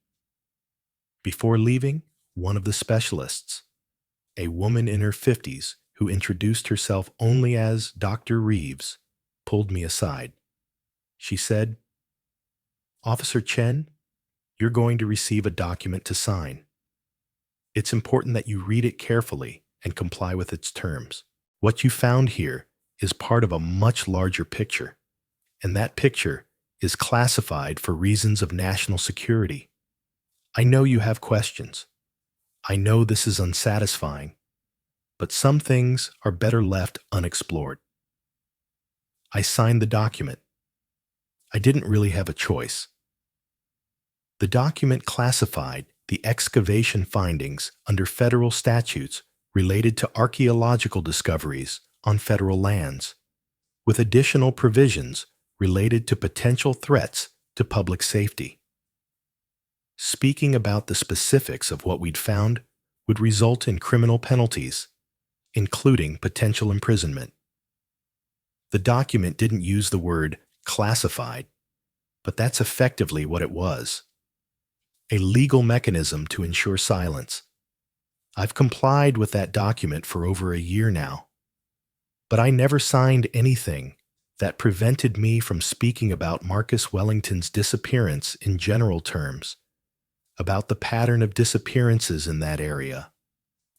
Before leaving, one of the specialists, a woman in her 50s who introduced herself only as Dr. Reeves, pulled me aside. She said, "Officer Chen, you're going to receive a document to sign. It's important that you read it carefully and comply with its terms. What you found here is part of a much larger picture, and that picture is classified for reasons of national security. I know you have questions. I know this is unsatisfying, but some things are better left unexplored." I signed the document. I didn't really have a choice. The document classified the excavation findings under federal statutes related to archaeological discoveries on federal lands, with additional provisions related to potential threats to public safety. Speaking about the specifics of what we'd found would result in criminal penalties, including potential imprisonment. The document didn't use the word classified, but that's effectively what it was. A legal mechanism to ensure silence. I've complied with that document for over a year now, but I never signed anything that prevented me from speaking about Marcus Wellington's disappearance in general terms, about the pattern of disappearances in that area,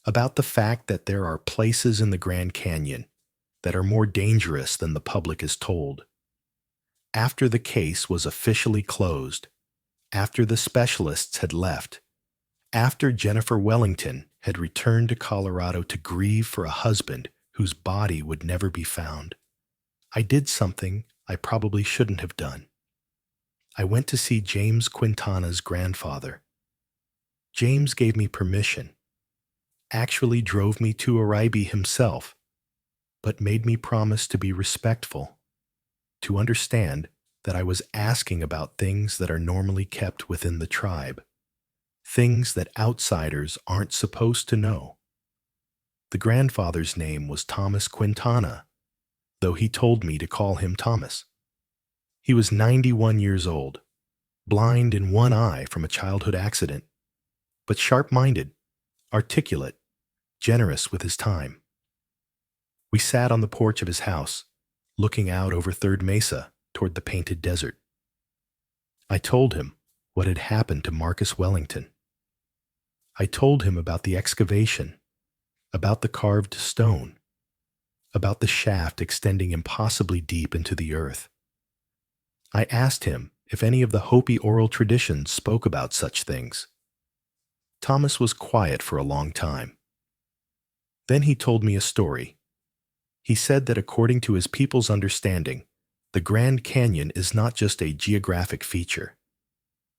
about the fact that there are places in the Grand Canyon that are more dangerous than the public is told. After the case was officially closed, after the specialists had left, after Jennifer Wellington had returned to Colorado to grieve for a husband whose body would never be found, I did something I probably shouldn't have done. I went to see James Quintana's grandfather. James gave me permission, actually drove me to Oribe himself, but made me promise to be respectful, to understand that I was asking about things that are normally kept within the tribe, things that outsiders aren't supposed to know. The grandfather's name was Thomas Quintana, though he told me to call him Thomas. He was 91 years old, blind in one eye from a childhood accident, but sharp-minded, articulate, generous with his time. We sat on the porch of his house, looking out over Third Mesa toward the painted desert. I told him what had happened to Marcus Wellington. I told him about the excavation, about the carved stone, about the shaft extending impossibly deep into the earth. I asked him if any of the Hopi oral traditions spoke about such things. Thomas was quiet for a long time. Then he told me a story. He said that according to his people's understanding, the Grand Canyon is not just a geographic feature.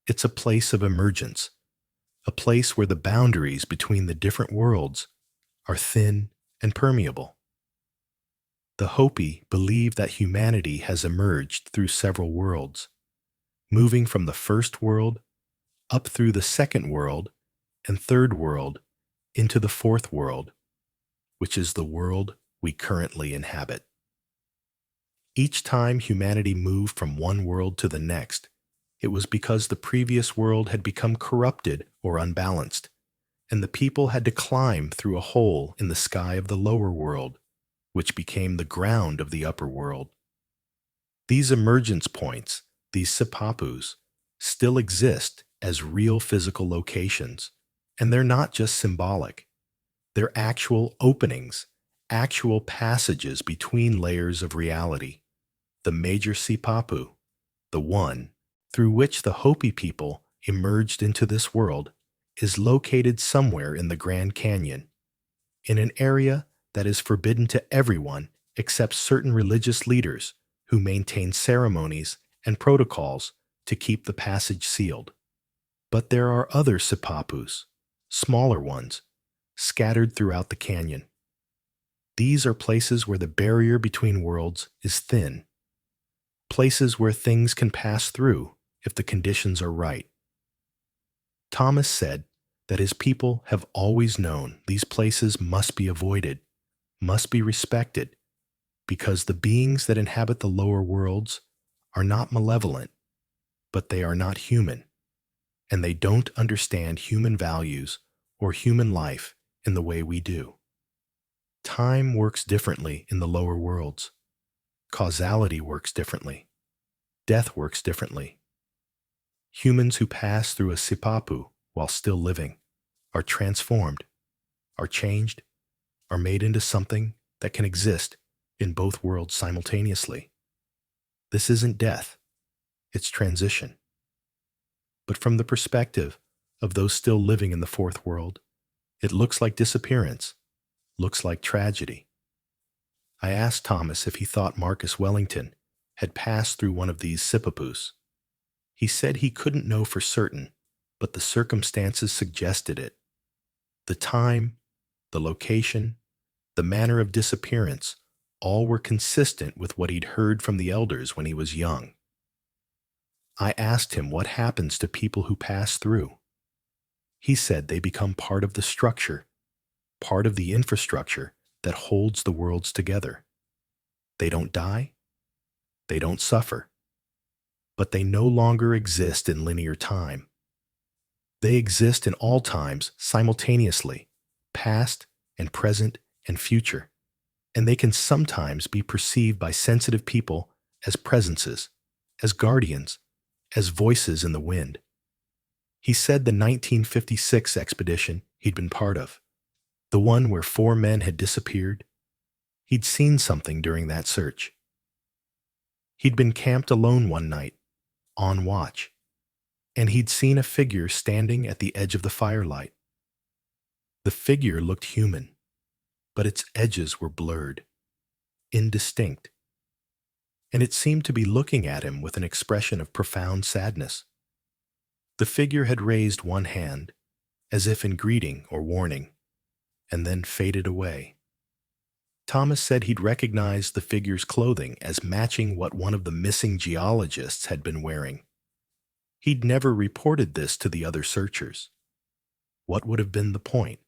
It's a place of emergence, a place where the boundaries between the different worlds are thin and permeable. The Hopi believe that humanity has emerged through several worlds, moving from the first world up through the second world and third world into the fourth world, which is the world we currently inhabit. Each time humanity moved from one world to the next, it was because the previous world had become corrupted or unbalanced, and the people had to climb through a hole in the sky of the lower world, which became the ground of the upper world. These emergence points, these sipapus, still exist as real physical locations, and they're not just symbolic. They're actual openings, actual passages between layers of reality. The major sipapu, the one through which the Hopi people emerged into this world, is located somewhere in the Grand Canyon, in an area that is forbidden to everyone except certain religious leaders who maintain ceremonies and protocols to keep the passage sealed. But there are other sipapus, smaller ones, scattered throughout the canyon. These are places where the barrier between worlds is thin, places where things can pass through if the conditions are right. Thomas said that his people have always known these places must be avoided, must be respected, because the beings that inhabit the lower worlds are not malevolent, but they are not human, and they don't understand human values or human life in the way we do. Time works differently in the lower worlds. Causality works differently. Death works differently. Humans who pass through a sipapu while still living are transformed, are changed, are made into something that can exist in both worlds simultaneously. This isn't death, it's transition. But from the perspective of those still living in the fourth world, it looks like disappearance, looks like tragedy. I asked Thomas if he thought Marcus Wellington had passed through one of these sipapus. He said he couldn't know for certain, but the circumstances suggested it. The time, the location, the manner of disappearance, all were consistent with what he'd heard from the elders when he was young. I asked him what happens to people who pass through. He said they become part of the structure, part of the infrastructure that holds the worlds together. They don't die, they don't suffer, but they no longer exist in linear time. They exist in all times simultaneously, past and present and future, and they can sometimes be perceived by sensitive people as presences, as guardians, as voices in the wind. He said the 1956 expedition he'd been part of, the one where 4 men had disappeared, he'd seen something during that search. He'd been camped alone one night, on watch, and he'd seen a figure standing at the edge of the firelight. The figure looked human, but its edges were blurred, indistinct, and it seemed to be looking at him with an expression of profound sadness. The figure had raised one hand, as if in greeting or warning, and then faded away. Thomas said he'd recognized the figure's clothing as matching what one of the missing geologists had been wearing. He'd never reported this to the other searchers. What would have been the point?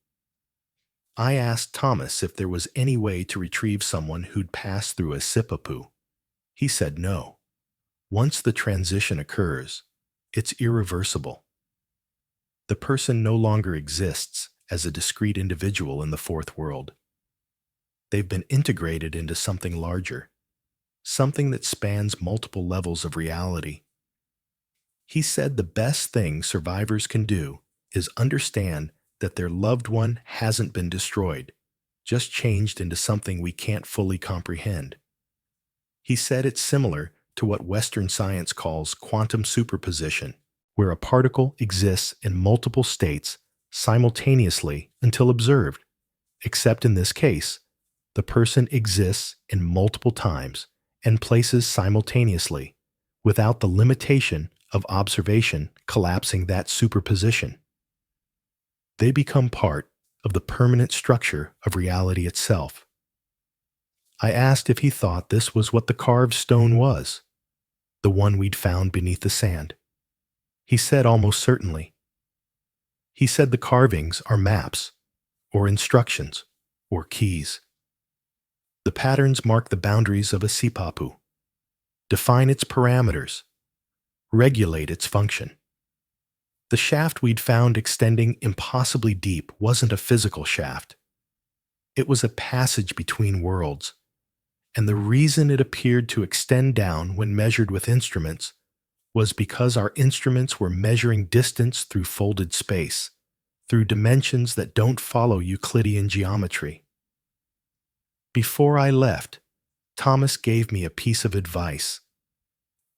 I asked Thomas if there was any way to retrieve someone who'd passed through a sipapu. He said no. Once the transition occurs, it's irreversible. The person no longer exists as a discrete individual in the fourth world. They've been integrated into something larger, something that spans multiple levels of reality. He said the best thing survivors can do is understand that their loved one hasn't been destroyed, just changed into something we can't fully comprehend. He said it's similar to what Western science calls quantum superposition, where a particle exists in multiple states simultaneously until observed, except in this case, the person exists in multiple times and places simultaneously, without the limitation of observation collapsing that superposition. They become part of the permanent structure of reality itself. I asked if he thought this was what the carved stone was, the one we'd found beneath the sand. He said almost certainly. He said the carvings are maps, or instructions, or keys. The patterns mark the boundaries of a sipapu, define its parameters, regulate its function. The shaft we'd found extending impossibly deep wasn't a physical shaft. It was a passage between worlds, and the reason it appeared to extend down when measured with instruments was because our instruments were measuring distance through folded space, through dimensions that don't follow Euclidean geometry. Before I left, Thomas gave me a piece of advice.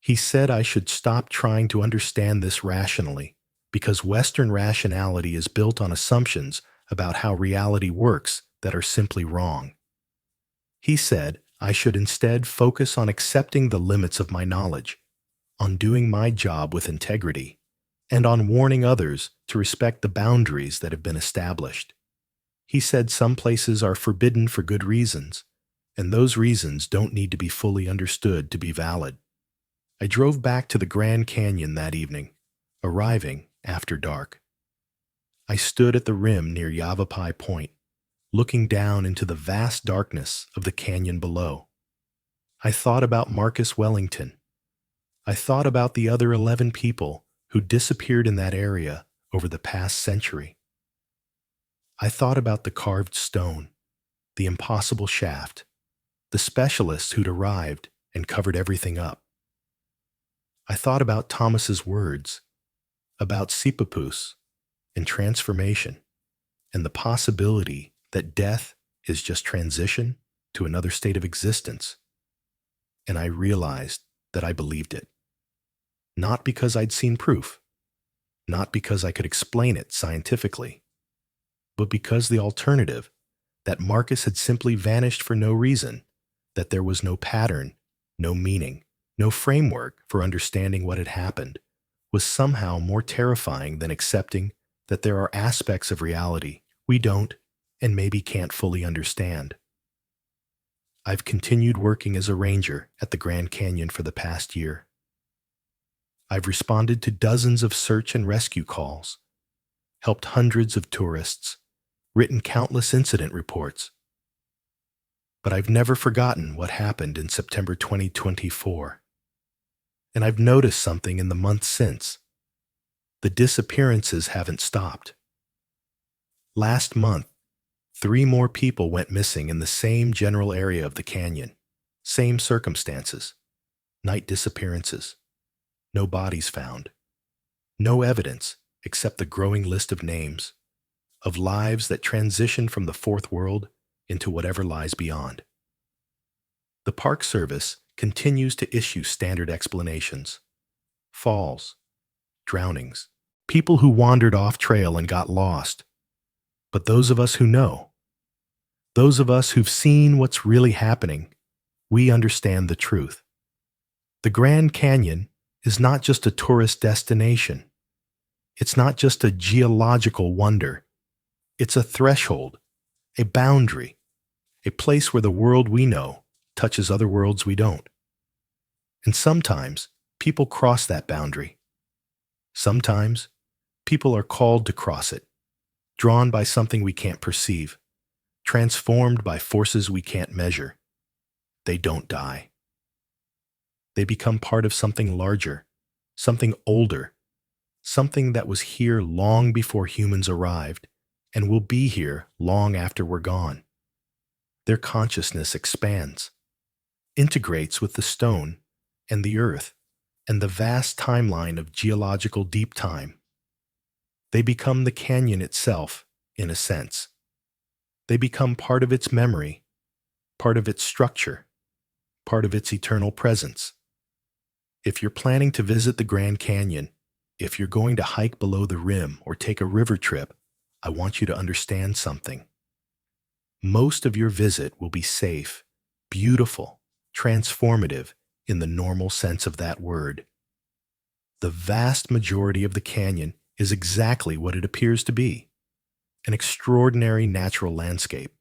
He said I should stop trying to understand this rationally, because Western rationality is built on assumptions about how reality works that are simply wrong. He said I should instead focus on accepting the limits of my knowledge, on doing my job with integrity, and on warning others to respect the boundaries that have been established. He said some places are forbidden for good reasons, and those reasons don't need to be fully understood to be valid. I drove back to the Grand Canyon that evening, arriving after dark. I stood at the rim near Yavapai Point, looking down into the vast darkness of the canyon below. I thought about Marcus Wellington. I thought about the other 11 people who disappeared in that area over the past century. I thought about the carved stone, the impossible shaft, the specialists who'd arrived and covered everything up. I thought about Thomas's words, about Sipapoose and transformation, and the possibility that death is just transition to another state of existence. And I realized that I believed it. Not because I'd seen proof, not because I could explain it scientifically, but because the alternative, that Marcus had simply vanished for no reason, that there was no pattern, no meaning, no framework for understanding what had happened, was somehow more terrifying than accepting that there are aspects of reality we don't and maybe can't fully understand. I've continued working as a ranger at the Grand Canyon for the past year. I've responded to dozens of search and rescue calls, helped hundreds of tourists, written countless incident reports. But I've never forgotten what happened in September 2024. And I've noticed something in the months since. The disappearances haven't stopped. Last month, 3 more people went missing in the same general area of the canyon, same circumstances, night disappearances, no bodies found, no evidence except the growing list of names, of lives that transition from the fourth world into whatever lies beyond. The Park Service continues to issue standard explanations: falls, drownings, people who wandered off trail and got lost. But those of us who know, those of us who've seen what's really happening, we understand the truth. The Grand Canyon is not just a tourist destination. It's not just a geological wonder. It's a threshold, a boundary, a place where the world we know touches other worlds we don't. And sometimes people cross that boundary. Sometimes people are called to cross it, drawn by something we can't perceive, transformed by forces we can't measure. They don't die. They become part of something larger, something older, something that was here long before humans arrived and will be here long after we're gone. Their consciousness expands, integrates with the stone and the earth and the vast timeline of geological deep time. They become the canyon itself, in a sense. They become part of its memory, part of its structure, part of its eternal presence. If you're planning to visit the Grand Canyon, if you're going to hike below the rim or take a river trip, I want you to understand something. Most of your visit will be safe, beautiful, transformative in the normal sense of that word. The vast majority of the canyon is exactly what it appears to be, an extraordinary natural landscape.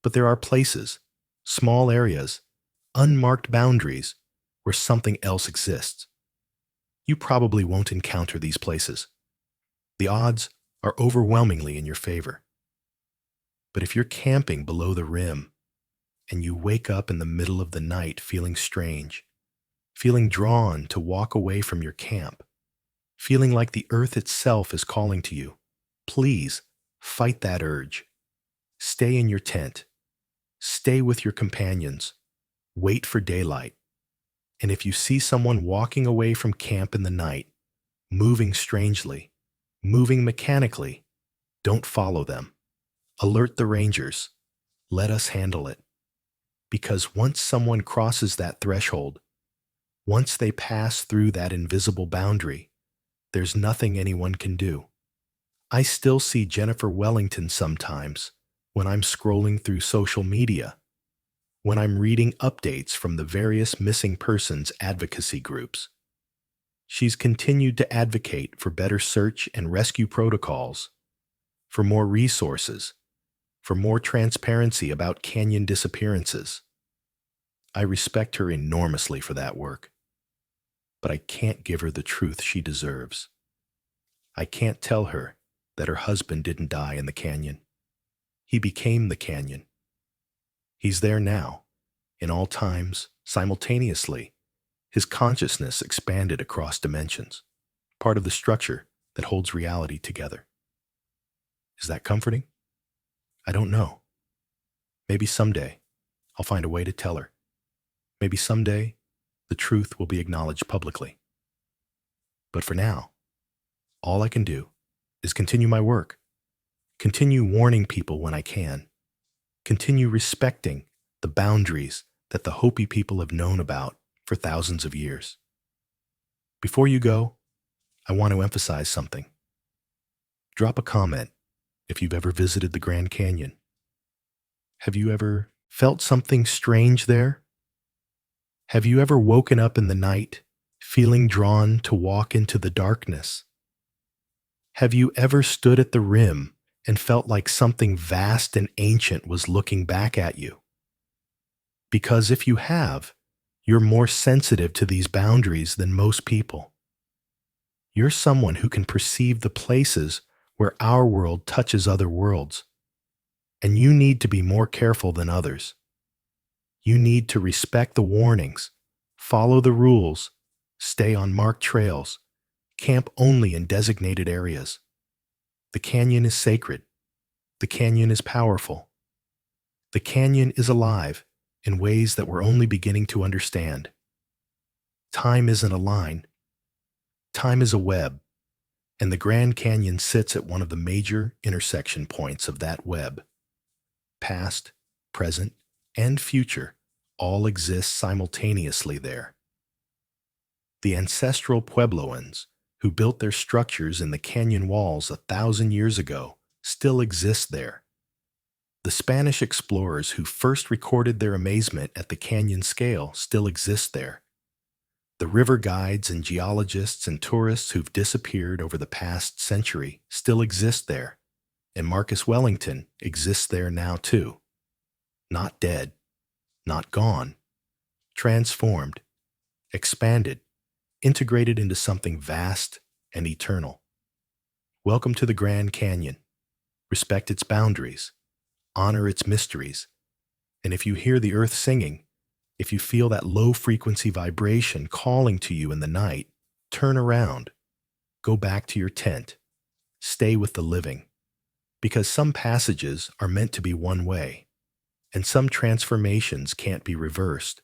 But there are places, small areas, unmarked boundaries, where something else exists. You probably won't encounter these places. The odds are overwhelmingly in your favor. But if you're camping below the rim and you wake up in the middle of the night feeling strange, feeling drawn to walk away from your camp, feeling like the earth itself is calling to you. Please fight that urge. Stay in your tent. Stay with your companions. Wait for daylight. And if you see someone walking away from camp in the night, moving strangely, moving mechanically, don't follow them. Alert the rangers. Let us handle it. Because once someone crosses that threshold, once they pass through that invisible boundary, there's nothing anyone can do. I still see Jennifer Wellington sometimes when I'm scrolling through social media, when I'm reading updates from the various missing persons advocacy groups. She's continued to advocate for better search and rescue protocols, for more resources, for more transparency about canyon disappearances. I respect her enormously for that work, but I can't give her the truth she deserves. I can't tell her that her husband didn't die in the canyon. He became the canyon. He's there now, in all times, simultaneously. His consciousness expanded across dimensions, part of the structure that holds reality together. Is that comforting? I don't know. Maybe someday I'll find a way to tell her. Maybe someday the truth will be acknowledged publicly. But for now, all I can do is continue my work, continue warning people when I can, continue respecting the boundaries that the Hopi people have known about for thousands of years. Before you go, I want to emphasize something. Drop a comment if you've ever visited the Grand Canyon. Have you ever felt something strange there? Have you ever woken up in the night feeling drawn to walk into the darkness? Have you ever stood at the rim and felt like something vast and ancient was looking back at you? Because if you have, you're more sensitive to these boundaries than most people. You're someone who can perceive the places where our world touches other worlds, and you need to be more careful than others. You need to respect the warnings, follow the rules, stay on marked trails, camp only in designated areas. The canyon is sacred. The canyon is powerful. The canyon is alive in ways that we're only beginning to understand. Time isn't a line. Time is a web, and the Grand Canyon sits at one of the major intersection points of that web. Past, present, and future all exist simultaneously there. The ancestral Puebloans who built their structures in the canyon walls 1,000 years ago still exist there. The Spanish explorers who first recorded their amazement at the canyon scale still exist there. The river guides and geologists and tourists who've disappeared over the past century still exist there, and Marcus Wellington exists there now too. Not dead, not gone, transformed, expanded, integrated into something vast and eternal. Welcome to the Grand Canyon. Respect its boundaries, honor its mysteries, and if you hear the earth singing, if you feel that low-frequency vibration calling to you in the night, turn around, go back to your tent, stay with the living, because some passages are meant to be one way, and some transformations can't be reversed.